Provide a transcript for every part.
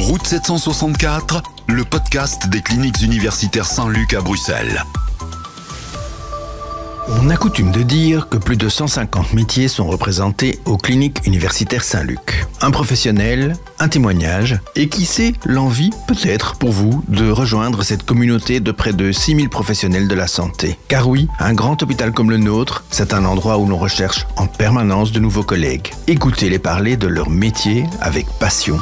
Route 764, le podcast des cliniques universitaires Saint-Luc à Bruxelles. On a coutume de dire que plus de 150 métiers sont représentés aux cliniques universitaires Saint-Luc. Un professionnel, un témoignage, et qui sait, l'envie, peut-être pour vous, de rejoindre cette communauté de près de 6000 professionnels de la santé. Car oui, un grand hôpital comme le nôtre, c'est un endroit où l'on recherche en permanence de nouveaux collègues. Écoutez-les parler de leur métier avec passion.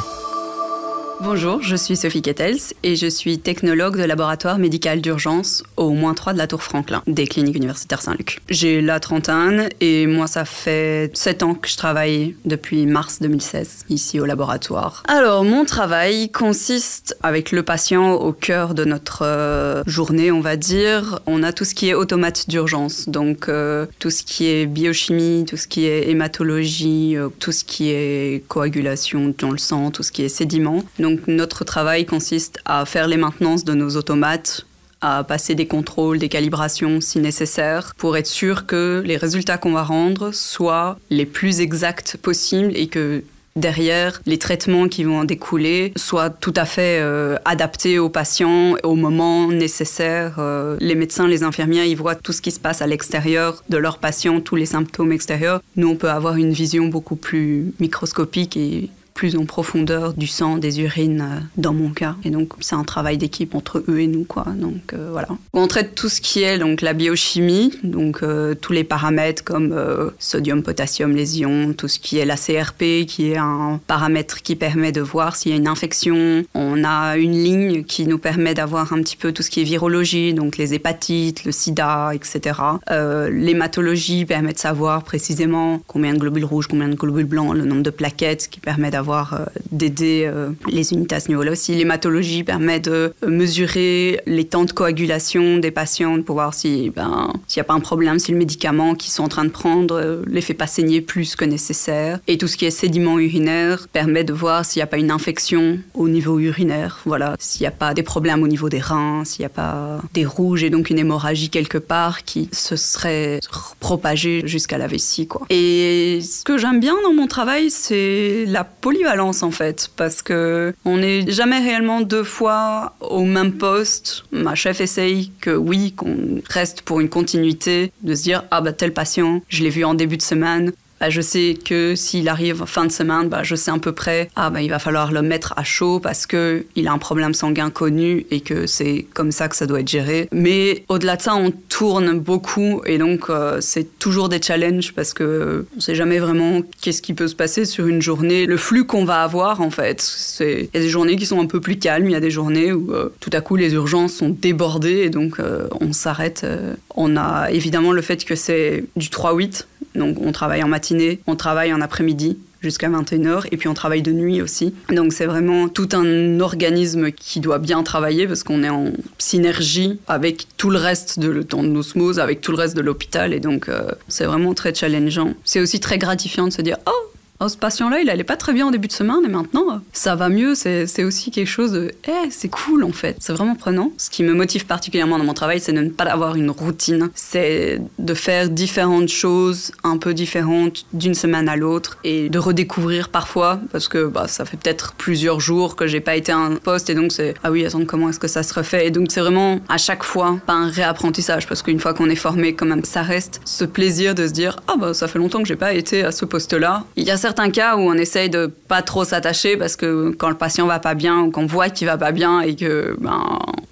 Bonjour, je suis Sophie Kettels et je suis technologue de laboratoire médical d'urgence au -3 de la Tour Franklin, des cliniques universitaires Saint-Luc. J'ai la trentaine et moi ça fait 7 ans que je travaille depuis mars 2016 ici au laboratoire. Alors mon travail consiste avec le patient au cœur de notre journée, on va dire. On a tout ce qui est automate d'urgence, donc tout ce qui est biochimie, tout ce qui est hématologie, tout ce qui est coagulation dans le sang, tout ce qui est sédiments. Donc notre travail consiste à faire les maintenances de nos automates, à passer des contrôles, des calibrations si nécessaire, pour être sûr que les résultats qu'on va rendre soient les plus exacts possibles et que derrière, les traitements qui vont en découler soient tout à fait adaptés aux patients au moment nécessaire. Les médecins, les infirmières, ils voient tout ce qui se passe à l'extérieur de leurs patients, tous les symptômes extérieurs. Nous, on peut avoir une vision beaucoup plus microscopique et plus en profondeur du sang, des urines, dans mon cas. Et donc, c'est un travail d'équipe entre eux et nous, quoi. Donc, voilà. On traite tout ce qui est donc, la biochimie, donc tous les paramètres comme sodium, potassium, les ions, tout ce qui est la CRP, qui est un paramètre qui permet de voir s'il y a une infection. On a une ligne qui nous permet d'avoir un petit peu tout ce qui est virologie, donc les hépatites, le sida, etc. L'hématologie permet de savoir précisément combien de globules rouges, combien de globules blancs, le nombre de plaquettes, qui permet d'aider les unités à ce niveau-là aussi. L'hématologie permet de mesurer les temps de coagulation des patients pour voir s'il n'y a pas un problème, si le médicament qu'ils sont en train de prendre les fait pas saigner plus que nécessaire. Et tout ce qui est sédiments urinaires permet de voir s'il n'y a pas une infection au niveau urinaire. Voilà, s'il n'y a pas des problèmes au niveau des reins, s'il n'y a pas des rouges et donc une hémorragie quelque part qui se serait propagée jusqu'à la vessie, quoi. Et ce que j'aime bien dans mon travail, c'est la polyvalence en fait, parce que on n'est jamais réellement 2 fois au même poste. Ma chef essaye qu'on reste pour une continuité, de se dire tel patient, je l'ai vu en début de semaine. Je sais que s'il arrive fin de semaine, je sais à peu près, il va falloir le mettre à chaud parce qu'il a un problème sanguin connu et que c'est comme ça que ça doit être géré. Mais au-delà de ça, on tourne beaucoup et donc c'est toujours des challenges parce qu'on ne sait jamais vraiment qu'est-ce qui peut se passer sur une journée. Le flux qu'on va avoir, en fait, il y a des journées qui sont un peu plus calmes, il y a des journées où tout à coup les urgences sont débordées et donc on s'arrête. On a évidemment le fait que c'est du 3-8. Donc on travaille en matinée, on travaille en après-midi jusqu'à 21h et puis on travaille de nuit aussi. Donc c'est vraiment tout un organisme qui doit bien travailler parce qu'on est en synergie avec tout le reste de l'osmose, avec tout le reste de l'hôpital et donc c'est vraiment très challengeant. C'est aussi très gratifiant de se dire ce patient-là, il allait pas très bien en début de semaine et maintenant, ça va mieux. C'est aussi quelque chose de c'est cool en fait. C'est vraiment prenant. Ce qui me motive particulièrement dans mon travail, c'est de ne pas avoir une routine. C'est de faire différentes choses un peu différentes d'une semaine à l'autre et de redécouvrir parfois parce que ça fait peut-être plusieurs jours que j'ai pas été à un poste et donc c'est comment est-ce que ça se refait. Et donc c'est vraiment à chaque fois pas un réapprentissage parce qu'une fois qu'on est formé, quand même, ça reste ce plaisir de se dire ça fait longtemps que j'ai pas été à ce poste-là. Il y a certains cas où on essaye de pas trop s'attacher parce que quand le patient va pas bien ou qu'on voit qu'il va pas bien et que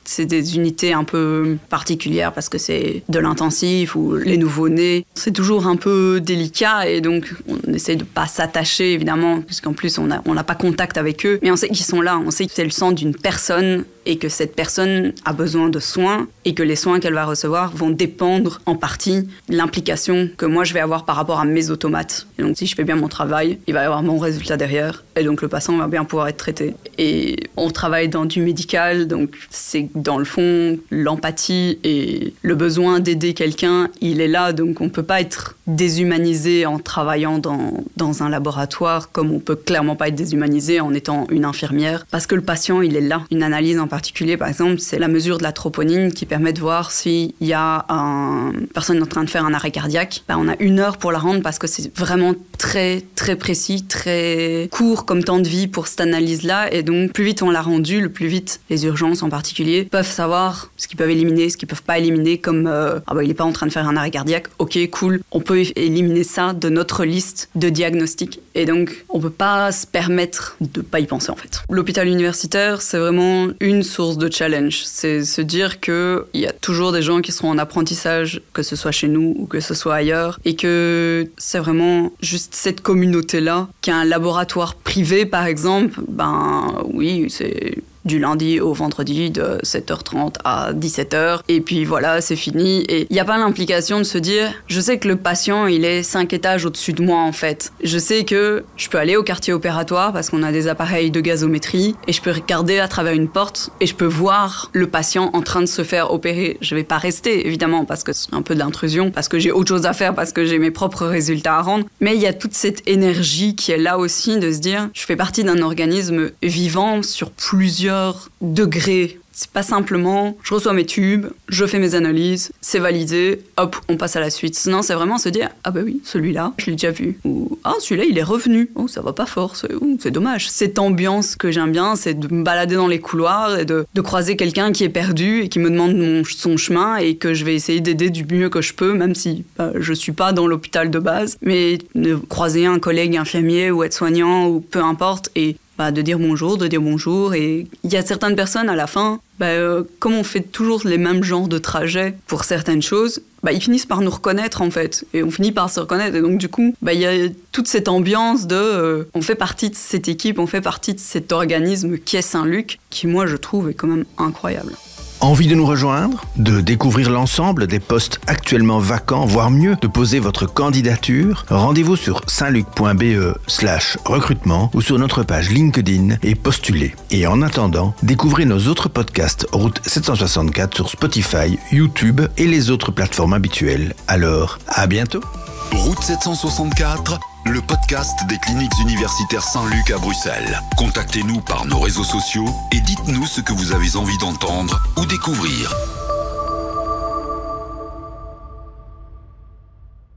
c'est des unités un peu particulières parce que c'est de l'intensif ou les nouveau-nés, c'est toujours un peu délicat et donc on essaye de pas s'attacher évidemment puisqu'en plus on n'a pas contact avec eux, mais on sait qu'ils sont là, on sait que c'est le sang d'une personne et que cette personne a besoin de soins et que les soins qu'elle va recevoir vont dépendre en partie de l'implication que moi je vais avoir par rapport à mes automates. Et donc si je fais bien mon travail, il va y avoir mon résultat derrière et donc le patient va bien pouvoir être traité. Et on travaille dans du médical, donc c'est dans le fond l'empathie et le besoin d'aider quelqu'un, il est là, donc on peut pas être déshumanisé en travaillant dans un laboratoire comme on peut clairement pas être déshumanisé en étant une infirmière parce que le patient il est là. Une analyse en particulier, par exemple, c'est la mesure de la troponine qui permet de voir s'il y a une personne en train de faire un arrêt cardiaque. On a 1 heure pour la rendre parce que c'est vraiment très, très précis, très court comme temps de vie pour cette analyse-là. Et donc, plus vite on l'a rendu, le plus vite les urgences en particulier peuvent savoir ce qu'ils peuvent éliminer, ce qu'ils peuvent pas éliminer, comme il n'est pas en train de faire un arrêt cardiaque, ok, cool, on peut éliminer ça de notre liste de diagnostics. Et donc, on peut pas se permettre de pas y penser en fait. L'hôpital universitaire, c'est vraiment une source de challenge. C'est se dire qu'il y a toujours des gens qui seront en apprentissage, que ce soit chez nous ou que ce soit ailleurs, et que c'est vraiment juste cette communauté-là, qu'un laboratoire privé par exemple, oui, c'est du lundi au vendredi de 7h30 à 17h. Et puis voilà, c'est fini. Et il n'y a pas l'implication de se dire, je sais que le patient, il est 5 étages au-dessus de moi en fait. Je sais que je peux aller au quartier opératoire parce qu'on a des appareils de gazométrie et je peux regarder à travers une porte et je peux voir le patient en train de se faire opérer. Je ne vais pas rester évidemment parce que c'est un peu de l'intrusion, parce que j'ai autre chose à faire, parce que j'ai mes propres résultats à rendre. Mais il y a toute cette énergie qui est là aussi de se dire, je fais partie d'un organisme vivant sur plusieurs degrés. C'est pas simplement, je reçois mes tubes, je fais mes analyses, c'est validé, hop, on passe à la suite. Non, c'est vraiment se dire, ah bah oui, celui-là, je l'ai déjà vu. Ou, ah, celui-là, il est revenu. Oh, ça va pas fort, c'est dommage. Cette ambiance que j'aime bien, c'est de me balader dans les couloirs et de croiser quelqu'un qui est perdu et qui me demande son chemin et que je vais essayer d'aider du mieux que je peux, même si je suis pas dans l'hôpital de base. Mais de croiser un collègue infirmier ou aide-soignant ou peu importe et de dire bonjour. Et il y a certaines personnes, à la fin, comme on fait toujours les mêmes genres de trajets pour certaines choses, ils finissent par nous reconnaître, en fait. Et on finit par se reconnaître. Et donc, du coup, il y a toute cette ambiance de... on fait partie de cette équipe, on fait partie de cet organisme qui est Saint-Luc, qui, moi, je trouve, est quand même incroyable. Envie de nous rejoindre, de découvrir l'ensemble des postes actuellement vacants, voire mieux, de poser votre candidature? Rendez-vous sur saintluc.be/recrutement ou sur notre page LinkedIn et postulez. Et en attendant, découvrez nos autres podcasts Route 764 sur Spotify, YouTube et les autres plateformes habituelles. Alors, à bientôt. Route 764, le podcast des cliniques universitaires Saint-Luc à Bruxelles. Contactez-nous par nos réseaux sociaux et dites-nous ce que vous avez envie d'entendre ou découvrir.